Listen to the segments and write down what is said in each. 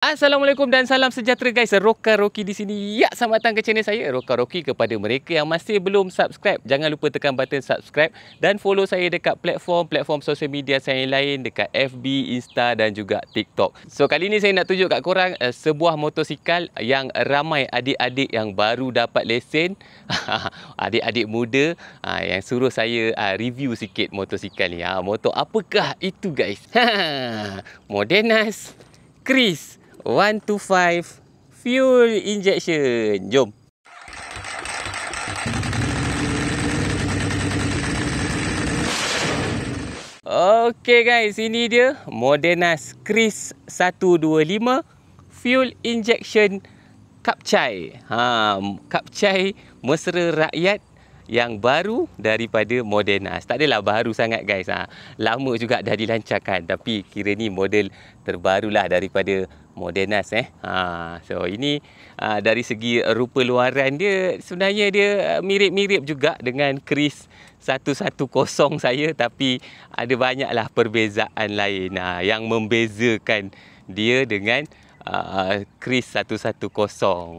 Assalamualaikum dan salam sejahtera guys. Roka Rocky di sini. Ya, selamat datang ke channel saya Roka Rocky. Kepada mereka yang masih belum subscribe, jangan lupa tekan button subscribe dan follow saya dekat platform sosial media saya lain dekat FB, Insta dan juga TikTok. So kali ni saya nak tunjuk kat korang sebuah motosikal yang ramai adik-adik yang baru dapat lesen, adik-adik muda yang suruh saya review sikit motosikal ni. Motor apakah itu guys? Modenas Kris 125 fuel injection. Jom. Okey guys, ini dia Modenas Kris 125 fuel injection Kapcai. Kapcai mesra rakyat yang baru daripada Modenas. Tak adalah baru sangat guys. Lama juga dah dilancarkan, tapi kira ni model terbarulah daripada Modenas. So ini dari segi rupa luaran dia, sebenarnya dia mirip-mirip juga dengan Kris 110 saya, tapi ada banyaklah perbezaan lain yang membezakan dia dengan Kris 110.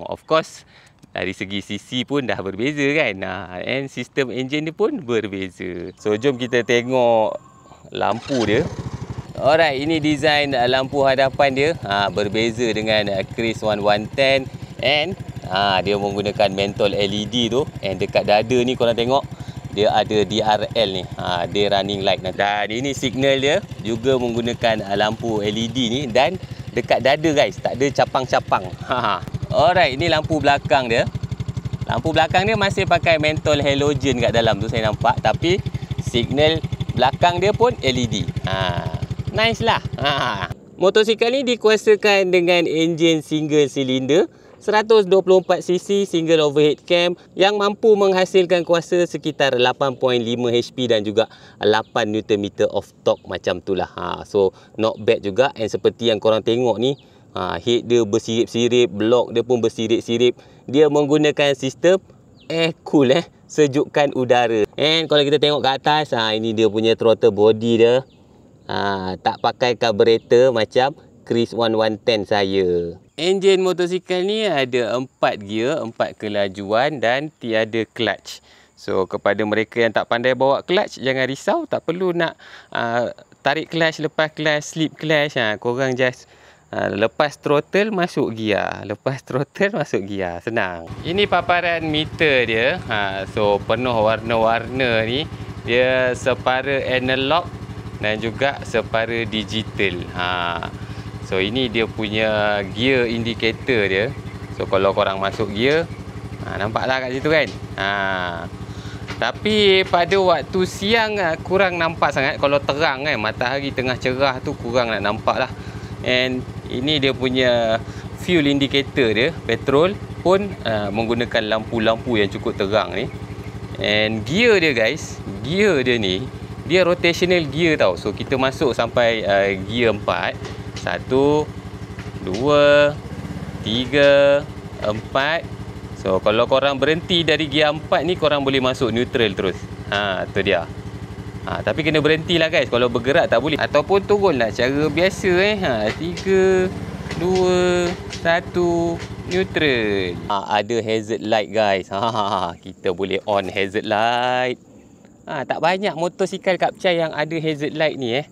Of course, dari segi CC pun dah berbeza kan. And sistem enjin dia pun berbeza. So jom kita tengok lampu dia. Alright, ini design lampu hadapan dia. Berbeza dengan Kris 1110. And dia menggunakan mentol LED tu. And dekat dada ni korang tengok, dia ada DRL ni. Dia running light. Dan ini signal dia juga menggunakan lampu LED ni. Dan dekat dada guys, tak ada capang-capang. Alright, ini lampu belakang dia. Lampu belakang dia masih pakai mentol halogen kat dalam tu saya nampak. Tapi signal belakang dia pun LED. Nice lah. Motosikal ni dikuasakan dengan enjin single silinder 124cc single overhead cam yang mampu menghasilkan kuasa sekitar 8.5 HP dan juga 8 Nm of torque macam tu lah. So not bad juga. And seperti yang korang tengok ni, head dia bersirip-sirip, blok dia pun bersirip-sirip. Dia menggunakan sistem air cool, sejukkan udara. And kalau kita tengok ke atas, ini dia punya throttle body dia. Tak pakai carburetor macam Kris 1110 saya. Enjin motosikal ni ada 4 gear, 4 kelajuan dan tiada clutch. So kepada mereka yang tak pandai bawa clutch, jangan risau, tak perlu nak tarik clutch, lepas clutch, slip clutch. Korang just lepas throttle masuk gear, lepas throttle masuk gear, senang. Ini paparan meter dia. So penuh warna-warna ni. Dia separa analog dan juga separa digital. So ini dia punya gear indicator dia. So kalau korang masuk gear, nampaklah kat situ kan. Tapi pada waktu siang kurang nampak sangat. Kalau terang kan, matahari tengah cerah tu kurang nak nampak lah. And ini dia punya fuel indicator dia. Petrol pun menggunakan lampu-lampu yang cukup terang ni. And gear dia guys, gear dia ni, dia rotational gear tau. So kita masuk sampai gear 4. 1, 2, 3, 4. So kalau korang berhenti dari gear 4 ni, korang boleh masuk neutral terus. Tu dia. Tapi kena berhentilah guys. Kalau bergerak tak boleh. Ataupun turun lah cara biasa 3, 2, 1, neutral. Ada hazard light guys. Kita boleh on hazard light. Tak banyak motosikal Kapcai yang ada hazard light ni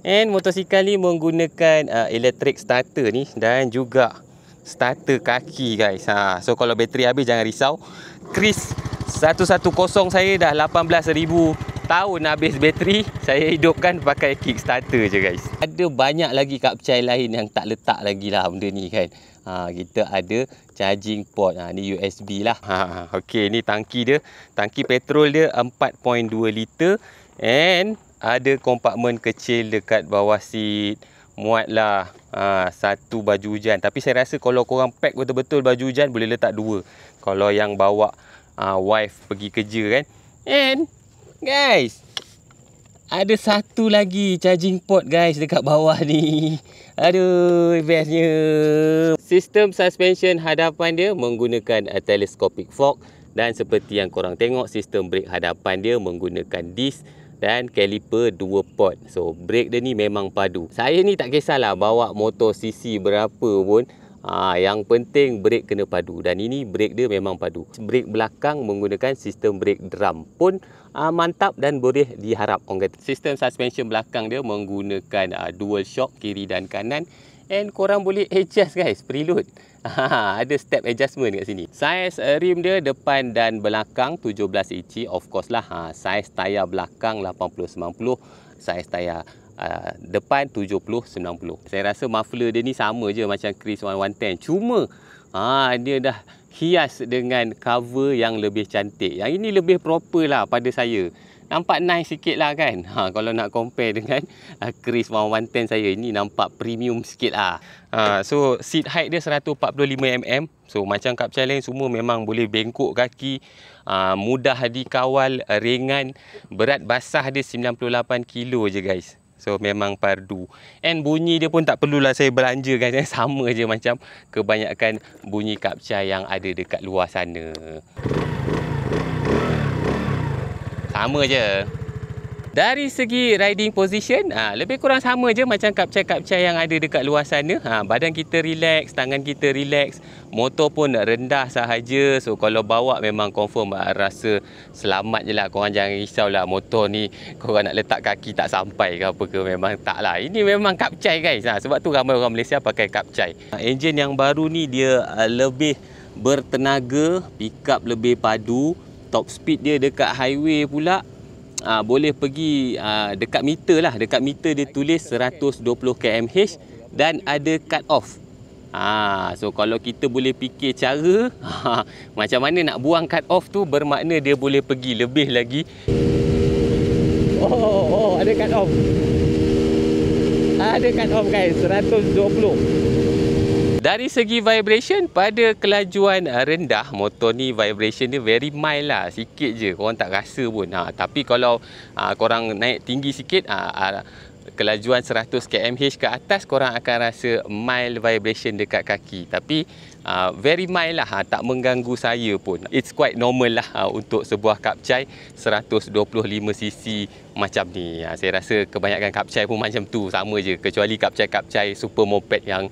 And motosikal ni menggunakan electric starter ni dan juga starter kaki guys. So kalau bateri habis jangan risau. Kris 110 saya dah 18,000 tahun habis bateri, saya hidupkan pakai kickstarter je guys. Ada banyak lagi Kapcai lain yang tak letak lagi lah benda ni kan. Kita ada charging port. Ni USB lah. Okey, ni tangki dia. Tangki petrol dia 4.2 liter. And ada kompartmen kecil dekat bawah seat. Muatlah satu baju hujan. Tapi saya rasa kalau korang pack betul-betul baju hujan, boleh letak 2. Kalau yang bawa wife pergi kerja kan. And guys, ada satu lagi charging port guys dekat bawah ni. Aduh, bestnya. Sistem suspension hadapan dia menggunakan telescopic fork. Dan seperti yang korang tengok, sistem brake hadapan dia menggunakan disc dan kaliper 2 port. So brake dia ni memang padu. Saya ni tak kisahlah bawa motor CC berapa pun, yang penting brake kena padu. Dan ini brake dia memang padu. Brake belakang menggunakan sistem brake drum pun mantap dan boleh diharap orang kata. Sistem suspension belakang dia menggunakan dual shock kiri dan kanan. And korang boleh adjust guys, preload. Ada step adjustment kat sini. Saiz rim dia depan dan belakang 17 inci. Of course lah, saiz tayar belakang 80-90. Saiz tayar depan 70-90. Saya rasa muffler dia ni sama je macam Chris 110. Cuma dia dah hias dengan cover yang lebih cantik. Yang ini lebih proper lah pada saya. Nampak nice sikit lah kan. Kalau nak compare dengan Chris 110 saya, ini nampak premium sikit lah. So seat height dia 145mm. So macam Kapcai lain semua memang boleh bengkok kaki, mudah dikawal, ringan. Berat basah dia 98 kilo je guys. So memang pardu. And bunyi dia pun tak perlulah saya belanja guys. Sama je macam kebanyakan bunyi Kapcai yang ada dekat luar sana. Sama je. Dari segi riding position, lebih kurang sama je macam Kapcai yang ada dekat luar sana. Badan kita relax, tangan kita relax, motor pun rendah sahaja. So kalau bawa memang confirm rasa selamat je lah. Korang jangan risaulah motor ni korang nak letak kaki tak sampai ke apa ke. Memang tak lah. Ini memang Kapcai guys. Sebab tu ramai orang Malaysia pakai Kapcai. Enjin yang baru ni dia lebih bertenaga, pickup lebih padu. Top speed dia dekat highway pula boleh pergi dekat meter lah. Dekat meter dia tulis 120 km/h dan ada cut off. So kalau kita boleh fikir cara macam mana nak buang cut off tu, bermakna dia boleh pergi lebih lagi. Ada cut off. Ada cut off guys, 120. Dari segi vibration, pada kelajuan rendah, motor ni vibration dia very mild lah. Sikit je, korang tak rasa pun. Tapi kalau korang naik tinggi sikit, kelajuan 100 km/h ke atas, korang akan rasa mild vibration dekat kaki. Tapi very mild lah, tak mengganggu saya pun. It's quite normal lah untuk sebuah Kapcai 125cc macam ni. Saya rasa kebanyakan Kapcai pun macam tu, sama je. Kecuali Kapcai super moped yang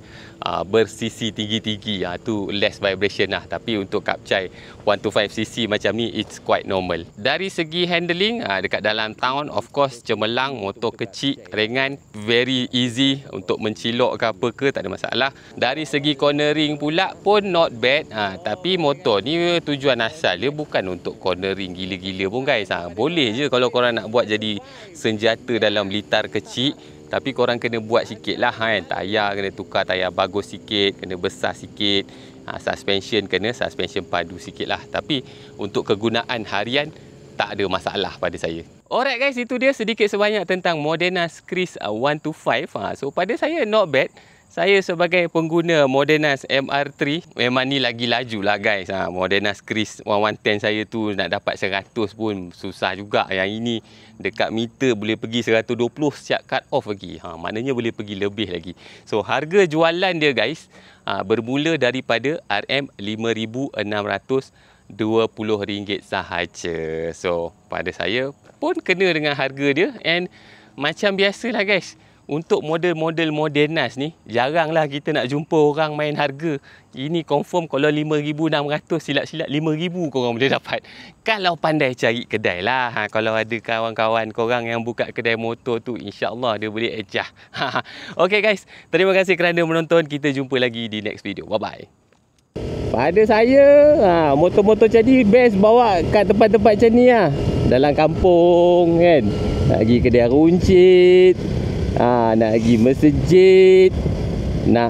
bersisi tinggi-tinggi, tu less vibration lah. Tapi untuk Kapcai 125cc macam ni, it's quite normal. Dari segi handling, dekat dalam town of course cemerlang, motor kecil, ringan, very easy untuk mencilok ke apa ke, tak ada masalah. Dari segi cornering pula pun not bad. Tapi motor ni tujuan asal dia bukan untuk cornering gila-gila pun guys. Boleh je kalau korang nak buat jadi senjata dalam litar kecil. Tapi korang kena buat sikit lah kan. Tayar kena tukar tayar bagus sikit, kena besar sikit. Suspension kena suspension padu sikit lah. Tapi untuk kegunaan harian tak ada masalah pada saya. Alright guys, itu dia sedikit sebanyak tentang Modenas Kris 125. So pada saya not bad. Saya sebagai pengguna Modenas MR3, memang ni lagi laju lah guys. Modenas Kris 110 saya tu nak dapat 100 pun susah juga. Yang ini dekat meter boleh pergi 120 siap cut off lagi. Maknanya boleh pergi lebih lagi. So harga jualan dia guys bermula daripada RM5,620 sahaja. So pada saya pun kena dengan harga dia. And macam biasalah guys, untuk model-model Modenas ni, jaranglah kita nak jumpa orang main harga. Ini confirm kalau 5,600, silap-silap 5,000 korang boleh dapat. Kalau pandai cari kedai lah. Kalau ada kawan-kawan korang yang buka kedai motor tu, insya-Allah dia boleh ejah. Okay guys, terima kasih kerana menonton. Kita jumpa lagi di next video. Bye-bye. Pada saya, motor-motor jadi best bawa kat tempat-tempat macam ni lah. Dalam kampung kan. Nak pergi kedai runcit, nak pergi masjid, nak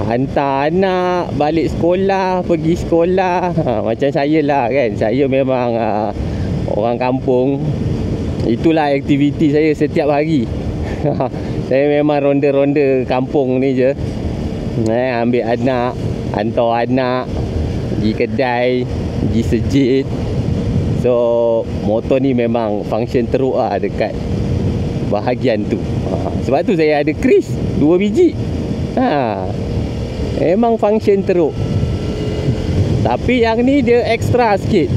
hantar anak balik sekolah, pergi sekolah, macam saya lah kan. Saya memang orang kampung. Itulah aktiviti saya setiap hari. Saya memang ronda-ronda kampung ni je. Ambil anak, hantar anak, pergi kedai, pergi masjid. So motor ni memang function teruk lah dekat bahagian tu. Sebab tu saya ada Kris 2 biji. Memang function teruk. Tapi yang ni dia ekstra sikit.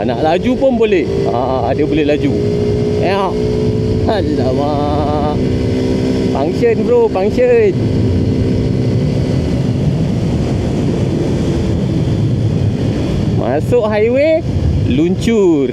Nak laju pun boleh. Dia boleh laju. Ya. Alamak. Function bro, function. Masuk highway, luncur.